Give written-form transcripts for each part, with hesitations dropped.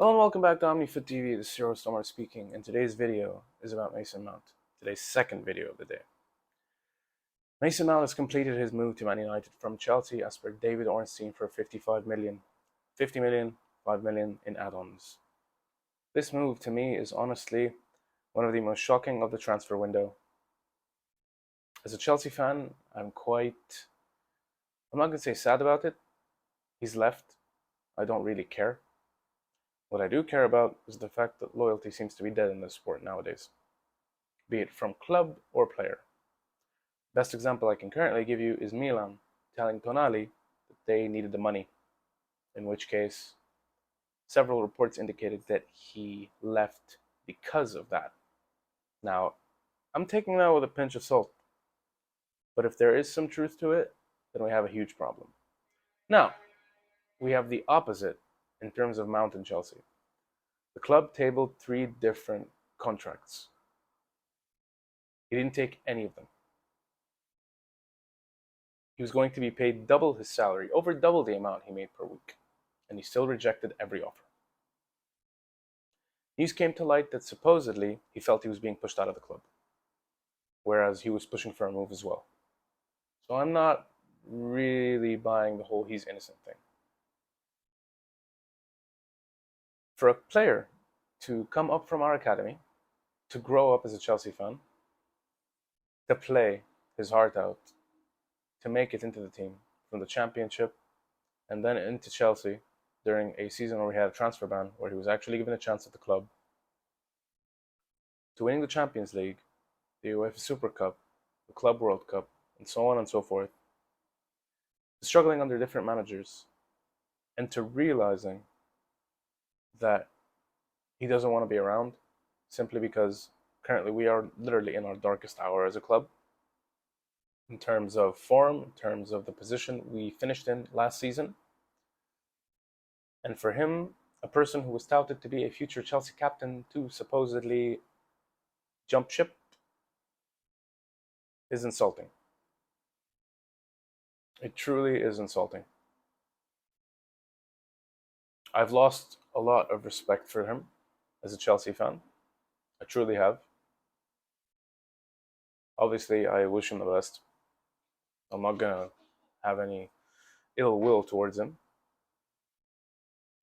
Hello and welcome back to OmniFoot TV. This is Zero Stormer speaking, and today's video is about Mason Mount. Today's second video of the day. Mason Mount has completed his move to Man United from Chelsea as per David Ornstein for 55 million, 50 million, 5 million in add-ons. This move to me is honestly one of the most shocking of the transfer window. As a Chelsea fan, I'm not going to say sad about it. He's left. I don't really care. What I do care about is the fact that loyalty seems to be dead in this sport nowadays, be it from club or player. Best example I can currently give you is Milan telling Tonali that they needed the money, in which case several reports indicated that he left because of that. Now, I'm taking that with a pinch of salt, but if there is some truth to it, then we have a huge problem. Now, we have the opposite in terms of Mount and Chelsea. The club tabled 3 different contracts. He didn't take any of them. He was going to be paid double his salary, over double the amount he made per week, and he still rejected every offer. News came to light that supposedly he felt he was being pushed out of the club, whereas he was pushing for a move as well. So I'm not really buying the whole he's innocent thing. For a player to come up from our academy, to grow up as a Chelsea fan, to play his heart out, to make it into the team from the Championship and then into Chelsea during a season where we had a transfer ban, where he was actually given a chance at the club, to winning the Champions League, the UEFA Super Cup, the Club World Cup, and so on and so forth, to struggling under different managers, and to realizing that he doesn't want to be around simply because currently we are literally in our darkest hour as a club in terms of form, in terms of the position we finished in last season. And for him, a person who was touted to be a future Chelsea captain to supposedly jump ship is insulting. It truly is insulting. I've lost a lot of respect for him as a Chelsea fan. I truly have. Obviously, I wish him the best. I'm not gonna have any ill will towards him.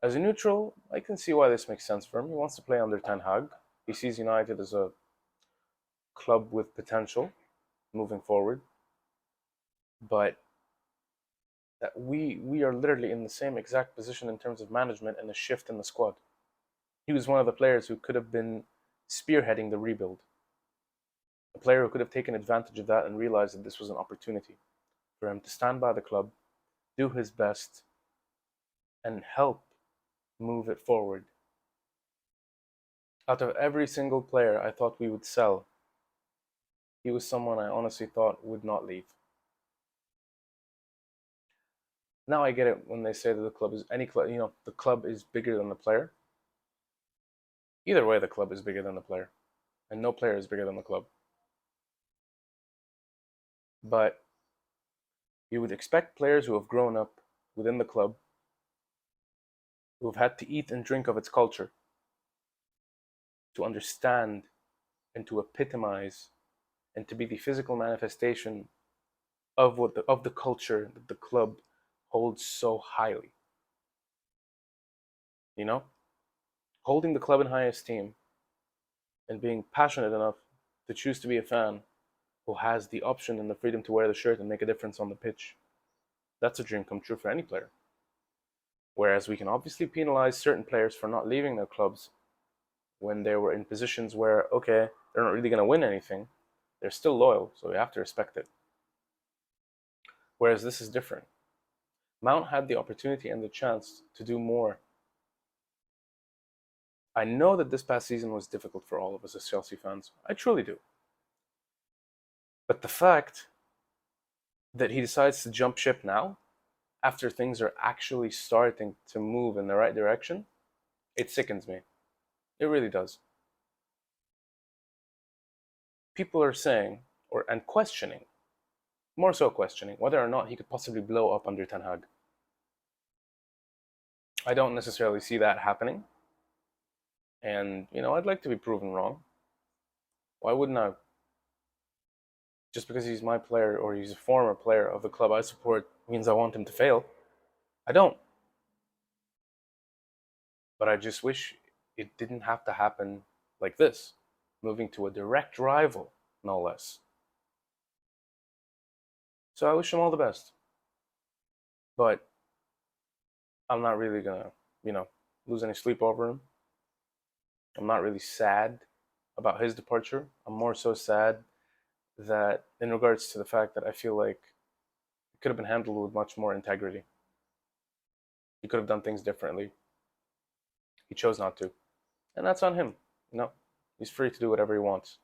As a neutral, I can see why this makes sense for him. He wants to play under Ten Hag. He sees United as a club with potential moving forward. But that we are literally in the same exact position in terms of management and a shift in the squad. He was one of the players who could have been spearheading the rebuild. A player who could have taken advantage of that and realized that this was an opportunity for him to stand by the club, do his best, and help move it forward. Out of every single player I thought we would sell, he was someone I honestly thought would not leave. Now I get it when they say that the club is any club, the club is bigger than the player. Either way, the club is bigger than the player, and no player is bigger than the club. But you would expect players who have grown up within the club, who have had to eat and drink of its culture, to understand and to epitomize and to be the physical manifestation of the culture that the club holds so highly. You know, holding the club in high esteem and being passionate enough to choose to be a fan who has the option and the freedom to wear the shirt and make a difference on the pitch. That's a dream come true for any player. Whereas we can obviously penalize certain players for not leaving their clubs when they were in positions where, okay, they're not really going to win anything. They're still loyal, so we have to respect it. Whereas this is different. Mount had the opportunity and the chance to do more. I know that this past season was difficult for all of us as Chelsea fans. I truly do. But the fact that he decides to jump ship now, after things are actually starting to move in the right direction, it sickens me. It really does. People are saying, and questioning, more so questioning, whether or not he could possibly blow up under Ten Hag. I don't necessarily see that happening. And, I'd like to be proven wrong. Why wouldn't I? Just because he's my player or he's a former player of the club I support means I want him to fail. I don't. But I just wish it didn't have to happen like this, moving to a direct rival, no less. So I wish him all the best. But I'm not really gonna, lose any sleep over him. I'm not really sad about his departure. I'm more so sad that in regards to the fact that I feel like it could have been handled with much more integrity. He could have done things differently. He chose not to. And that's on him. He's free to do whatever he wants.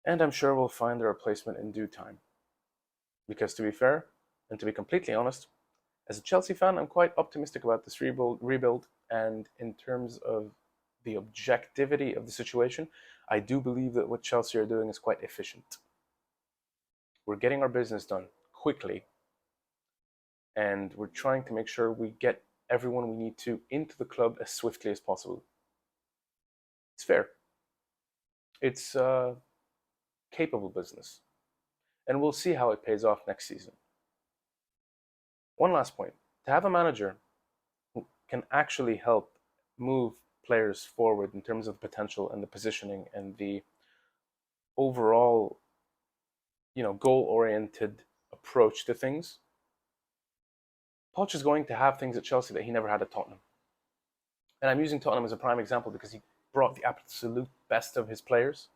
And I'm sure we'll find a replacement in due time. Because to be fair, and to be completely honest, as a Chelsea fan, I'm quite optimistic about this rebuild, and in terms of the objectivity of the situation, I do believe that what Chelsea are doing is quite efficient. We're getting our business done quickly, and we're trying to make sure we get everyone we need to into the club as swiftly as possible. It's fair. It's a capable business, and we'll see how it pays off next season. One last point. To have a manager who can actually help move players forward in terms of potential and the positioning and the overall, goal-oriented approach to things, Poch is going to have things at Chelsea that he never had at Tottenham. And I'm using Tottenham as a prime example because he brought the absolute best of his players,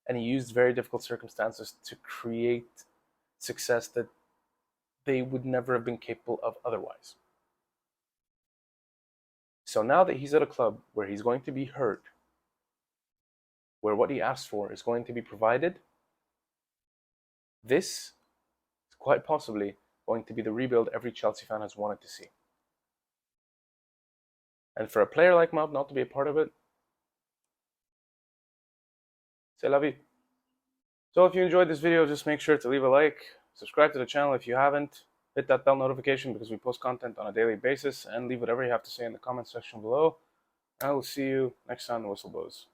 and he used very difficult circumstances to create success that they would never have been capable of otherwise. So now that he's at a club where he's going to be heard, where what he asked for is going to be provided, this is quite possibly going to be the rebuild every Chelsea fan has wanted to see. And for a player like Mount not to be a part of it, c'est la vie. So if you enjoyed this video, just make sure to leave a like, subscribe to the channel if you haven't, hit that bell notification because we post content on a daily basis, and leave whatever you have to say in the comment section below. I will see you next time the whistle blows.